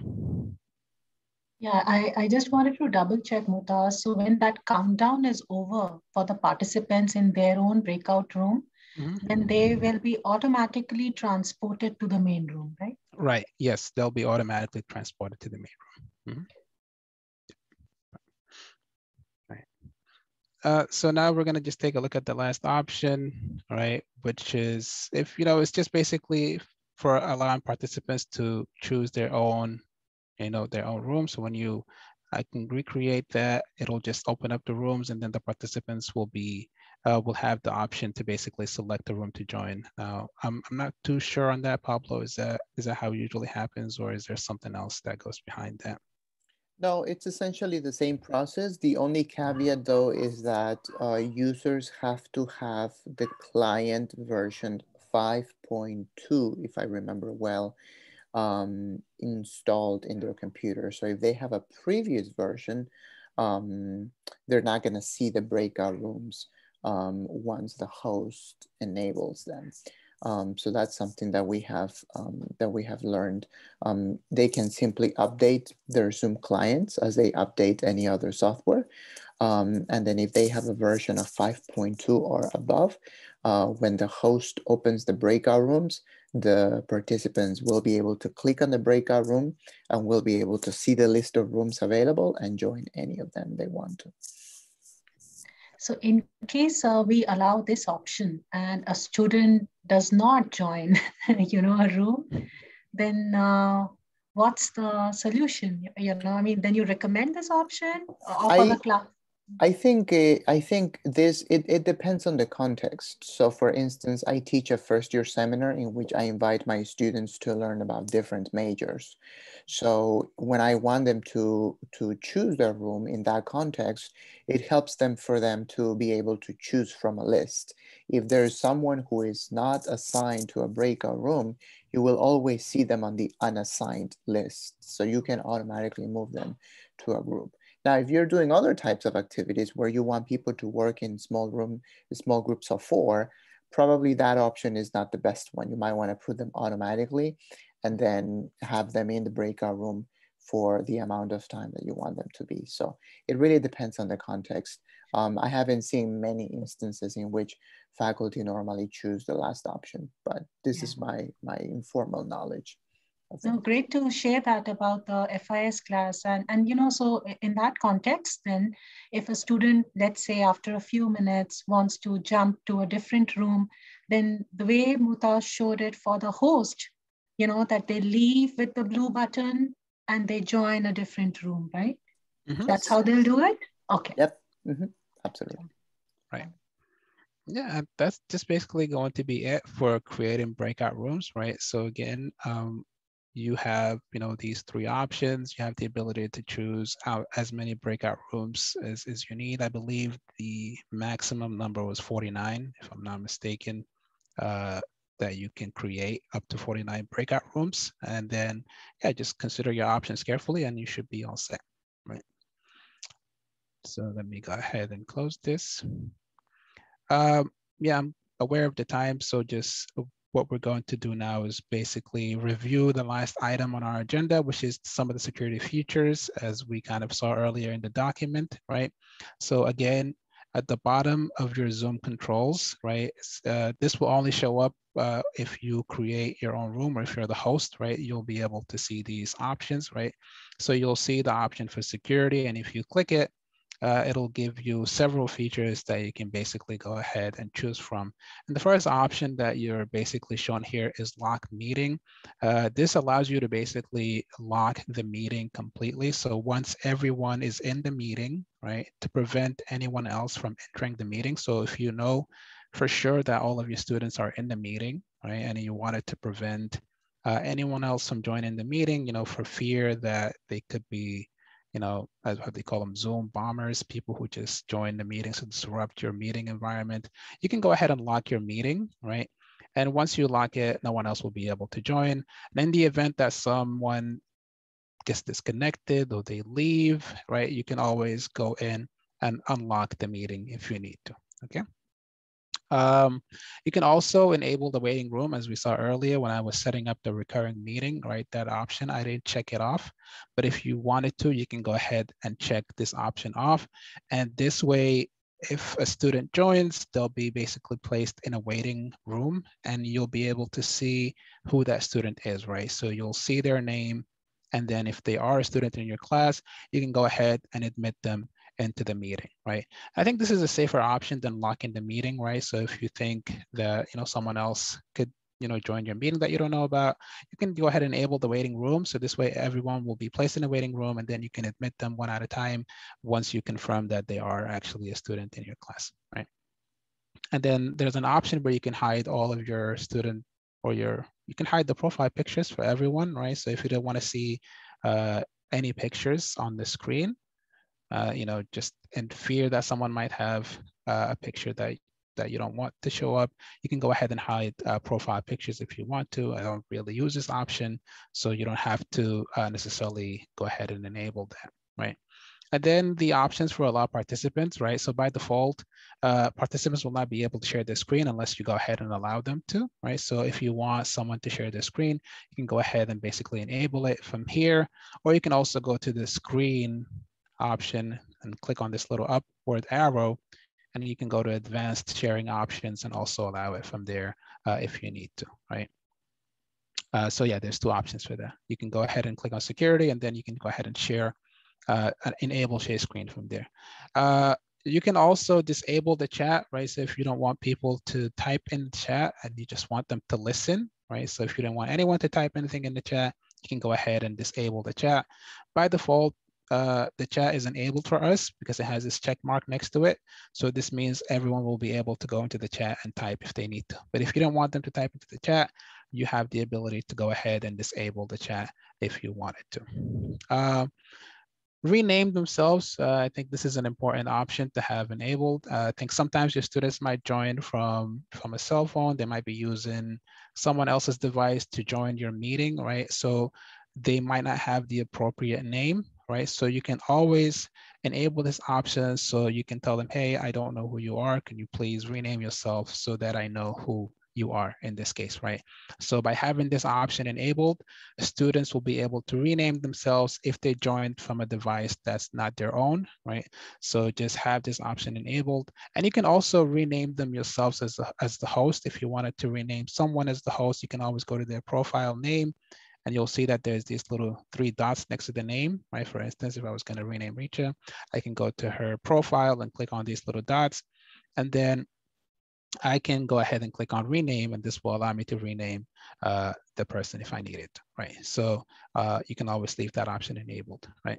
Yeah, I just wanted to double check, Mutaz. So when that countdown is over for the participants in their own breakout room, then they will be automatically transported to the main room, right? Right, yes, they'll be automatically transported to the main room. Right. So now we're gonna just take a look at the last option, right? Which is if, it's just basically for allowing participants to choose their own their own room. So when I can recreate that, it'll just open up the rooms and then the participants will have the option to basically select the room to join. Now, I'm not too sure on that, Pablo. Is that how it usually happens or is there something else that goes behind that? No, it's essentially the same process. The only caveat though is that users have to have the client version 5.2, if I remember well, installed in their computer. So if they have a previous version, they're not going to see the breakout rooms once the host enables them. So that's something that we have learned. They can simply update their Zoom clients as they update any other software. And then if they have a version of 5.2 or above, when the host opens the breakout rooms, the participants will be able to click on the breakout room and will be able to see the list of rooms available and join any of them they want to. So in case we allow this option and a student does not join, a room, then what's the solution? I mean, then you recommend this option for the class? I think this it depends on the context. So for instance, I teach a first year seminar in which I invite my students to learn about different majors. So when I want them to choose their room in that context, it helps them for them to be able to choose from a list. If there is someone who is not assigned to a breakout room, you will always see them on the unassigned list. So you can automatically move them to a group. Now, if you're doing other types of activities where you want people to work in small groups of 4, probably that option is not the best one. You might want to put them automatically and then have them in the breakout room for the amount of time that you want them to be. So it really depends on the context. I haven't seen many instances in which faculty normally choose the last option, but this is my informal knowledge. No, great to share that about the FIS class. And you know, so in that context, then if a student, let's say after a few minutes wants to jump to a different room, then the way Muta showed it for the host, you know, that they leave with the blue button and they join a different room, right? Mm-hmm. That's how they'll do it? Okay. Yep, absolutely. Right. Yeah, that's just basically going to be it for creating breakout rooms, right? So again, you have, you know, these 3 options. You have the ability to choose out as many breakout rooms as you need. I believe the maximum number was 49, if I'm not mistaken, that you can create up to 49 breakout rooms. And then, yeah, just consider your options carefully and you should be all set, right? So let me go ahead and close this. Yeah, I'm aware of the time, so just what we're going to do now is basically review the last item on our agenda, which is some of the security features as we kind of saw earlier in the document, right? So again, at the bottom of your Zoom controls, right, this will only show up if you create your own room or if you're the host, right? You'll be able to see these options, right? So you'll see the option for security, and if you click it, it'll give you several features that you can basically go ahead and choose from. And the first option that you're basically shown here is lock meeting. This allows you to basically lock the meeting completely. So once everyone is in the meeting, right, to prevent anyone else from entering the meeting. So if you know for sure that all of your students are in the meeting, right, and you wanted to prevent anyone else from joining the meeting, you know, for fear that they could be, you know, as what they call them, Zoom bombers, people who just join the meeting to disrupt your meeting environment. You can go ahead and lock your meeting, right? And once you lock it, no one else will be able to join. And in the event that someone gets disconnected or they leave, right, you can always go in and unlock the meeting if you need to, okay? You can also enable the waiting room, as we saw earlier when I was setting up the recurring meeting, right? That option, I didn't check it off, but if you wanted to, you can go ahead and check this option off. And this way, if a student joins, they'll be basically placed in a waiting room and you'll be able to see who that student is, right? So you'll see their name. And then if they are a student in your class, you can go ahead and admit them into the meeting, right? I think this is a safer option than locking the meeting, right? So if you think that, you know, someone else could, you know, join your meeting that you don't know about, you can go ahead and enable the waiting room. So this way everyone will be placed in a waiting room and then you can admit them one at a time once you confirm that they are actually a student in your class, right? And then there's an option where you can hide all of your student or you can hide the profile pictures for everyone, right? So if you don't want to see any pictures on the screen, you know, just in fear that someone might have a picture that you don't want to show up, you can go ahead and hide profile pictures if you want to. I don't really use this option, so you don't have to necessarily go ahead and enable that, right? And then the options for allow participants, right? So by default, participants will not be able to share their screen unless you go ahead and allow them to, right? So if you want someone to share their screen, you can go ahead and basically enable it from here, or you can also go to the screen option and click on this little upward arrow, and you can go to advanced sharing options and also allow it from there if you need to, right? So yeah, there's 2 options for that. You can go ahead and click on security, and then you can go ahead and share, enable share screen from there. You can also disable the chat, right? So if you don't want people to type in the chat and you just want them to listen, right? So if you don't want anyone to type anything in the chat, you can go ahead and disable the chat. By default, the chat is enabled for us because it has this check mark next to it. So this means everyone will be able to go into the chat and type if they need to. But if you don't want them to type into the chat, you have the ability to go ahead and disable the chat if you wanted to. Rename themselves. I think this is an important option to have enabled. I think sometimes your students might join from a cell phone. They might be using someone else's device to join your meeting, right? So they might not have the appropriate name, right? So you can always enable this option so you can tell them, hey, I don't know who you are. Can you please rename yourself so that I know who you are in this case, right? So by having this option enabled, students will be able to rename themselves if they joined from a device that's not their own, right? So just have this option enabled. And you can also rename them yourselves as the host. If you wanted to rename someone as the host, you can always go to their profile name and you'll see that there's these little 3 dots next to the name, right? For instance, if I was gonna rename Richa, I can go to her profile and click on these little dots. And then I can go ahead and click on rename, and this will allow me to rename the person if I need it, right? So you can always leave that option enabled, right?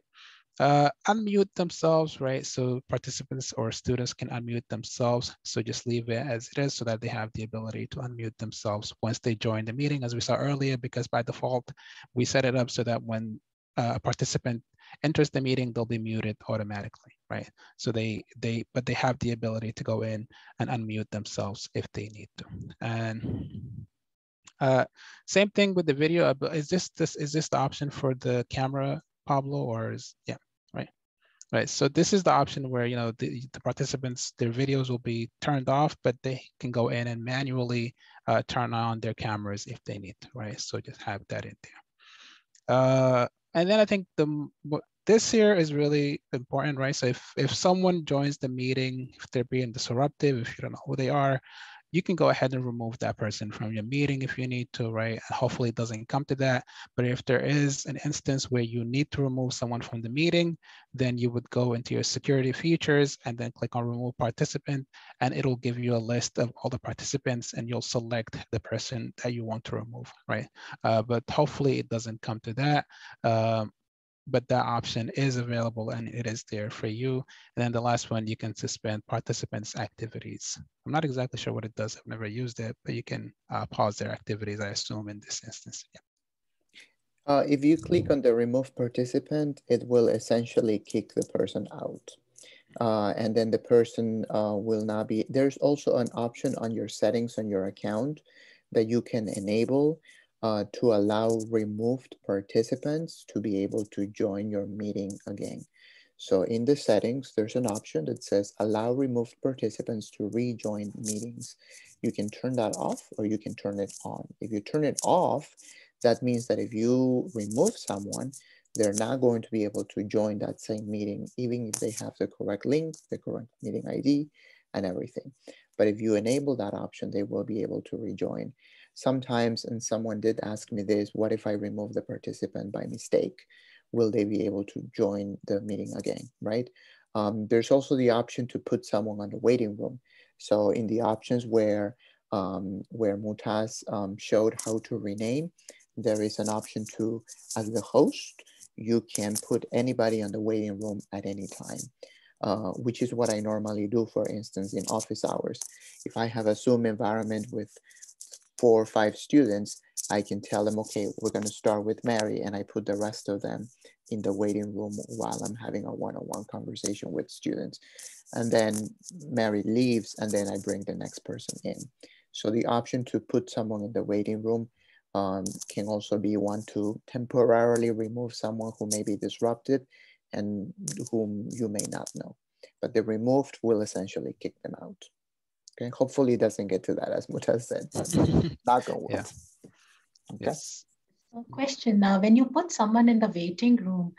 Unmute themselves, right? So participants or students can unmute themselves. So just leave it as it is so that they have the ability to unmute themselves once they join the meeting, as we saw earlier, because by default, we set it up so that when a participant enters the meeting, they'll be muted automatically, right? So they have the ability to go in and unmute themselves if they need to. And same thing with the video. Is this the option for the camera, Pablo, or is, yeah, right? Right, so this is the option where, you know, the participants, their videos will be turned off, but they can go in and manually turn on their cameras if they need to, right? So just have that in there. And then I think this here is really important, right? So if someone joins the meeting, if they're being disruptive, if you don't know who they are, you can go ahead and remove that person from your meeting if you need to, right? And hopefully it doesn't come to that. But if there is an instance where you need to remove someone from the meeting, then you would go into your security features and then click on remove participant, and it'll give you a list of all the participants and you'll select the person that you want to remove, right? But hopefully it doesn't come to that. But that option is available and it is there for you. And then the last one, you can suspend participants' activities. I'm not exactly sure what it does. I've never used it, but you can pause their activities, I assume, in this instance. Yeah. If you click on the remove participant, it will essentially kick the person out. And then the person will not be, there's also an option on your settings on your account that you can enable to allow removed participants to be able to join your meeting again. So in the settings, there's an option that says allow removed participants to rejoin meetings. You can turn that off or you can turn it on. If you turn it off, that means that if you remove someone, they're not going to be able to join that same meeting, even if they have the correct link, the correct meeting ID, and everything. But if you enable that option, they will be able to rejoin. Sometimes, and someone did ask me this, what if I remove the participant by mistake? Will they be able to join the meeting again, right? There's also the option to put someone on the waiting room. So in the options where Mutaz showed how to rename, there is an option to, as the host, you can put anybody on the waiting room at any time, which is what I normally do, for instance, in office hours. If I have a Zoom environment with 4 or 5 students, I can tell them, okay, we're going to start with Mary, and I put the rest of them in the waiting room while I'm having a one-on-one conversation with students. And then Mary leaves, and then I bring the next person in. So the option to put someone in the waiting room can also be one to temporarily remove someone who may be disrupted and whom you may not know. But the removed will essentially kick them out. Okay, hopefully it doesn't get to that, as Mutaz said, but not gonna work. Yeah. Okay. Yes. So question now, when you put someone in the waiting room,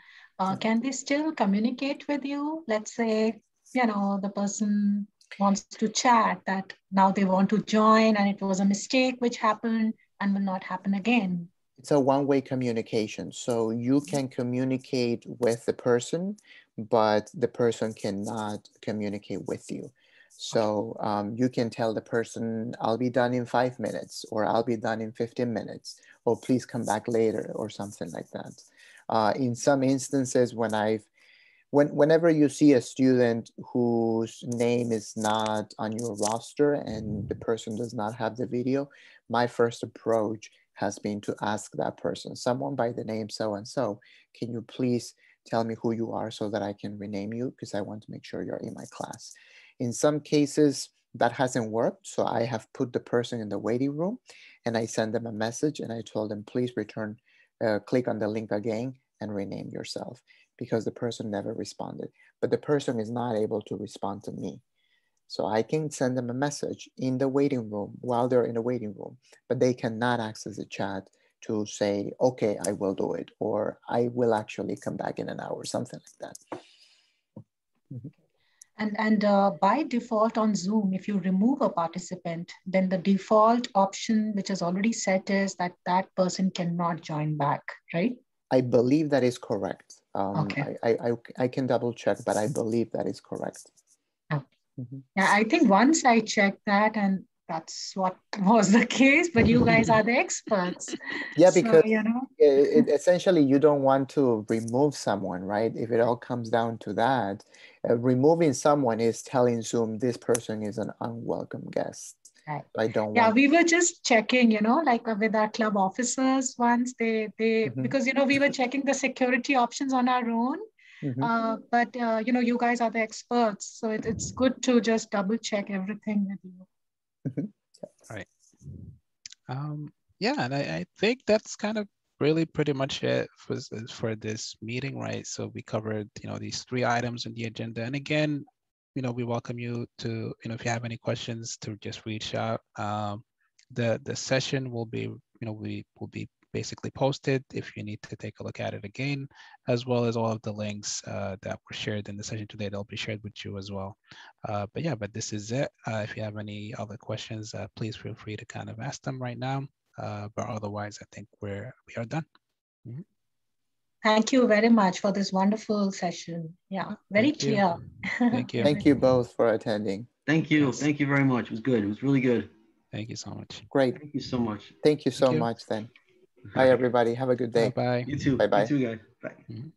can they still communicate with you? Let's say, you know, the person wants to chat that now they want to join and it was a mistake which happened and will not happen again. It's a one-way communication. So you can communicate with the person, but the person cannot communicate with you. So you can tell the person, I'll be done in 5 minutes, or I'll be done in 15 minutes, or please come back later, or something like that. In some instances, when I've whenever you see a student whose name is not on your roster and the person does not have the video, my first approach has been to ask that person, someone by the name so-and-so, can you please tell me who you are so that I can rename you, because I want to make sure you're in my class. In some cases, that hasn't worked, so I have put the person in the waiting room and I send them a message and I told them, please return, click on the link again and rename yourself, because the person never responded. But the person is not able to respond to me. So I can send them a message in the waiting room while they're in the waiting room, but they cannot access the chat to say, okay, I will do it, or I will actually come back in an hour, something like that. Mm-hmm. And by default on Zoom, if you remove a participant, then the default option, which is already set, is that that person cannot join back, right? I believe that is correct. Okay. I can double check, but I believe that is correct. Oh. Mm-hmm. Yeah, I think once I checked that, and that's what was the case, but you guys are the experts. Yeah, because so, you know. essentially you don't want to remove someone, right? If it all comes down to that, removing someone is telling Zoom this person is an unwelcome guest. Right. I don't Yeah, want. we were just checking, you know, like with our club officers once Mm-hmm. because, you know, we were checking the security options on our own. Mm-hmm. But, you know, you guys are the experts. So it's good to just double check everything with you. Mm-hmm. Right. Yeah, and I think that's kind of really pretty much it for this meeting, right? So we covered, you know, these 3 items in the agenda. And again, you know, we welcome you to, you know, if you have any questions, to just reach out. The session will be, you know, we will be basically posted if you need to take a look at it again, as well as all of the links that were shared in the session today. They'll be shared with you as well. But yeah, but this is it. If you have any other questions, please feel free to kind of ask them right now. But otherwise, I think we are done. Mm-hmm. Thank you very much for this wonderful session. Yeah, very clear. Thank you. Thank you both for attending. Thank you. Yes. Thank you very much. It was good. It was really good. Thank you so much. Great. Thank you so much. Thank you so you. much then. Bye, everybody. Have a good day. Bye-bye. You too. Bye-bye. You too, guys. Bye. Mm-hmm.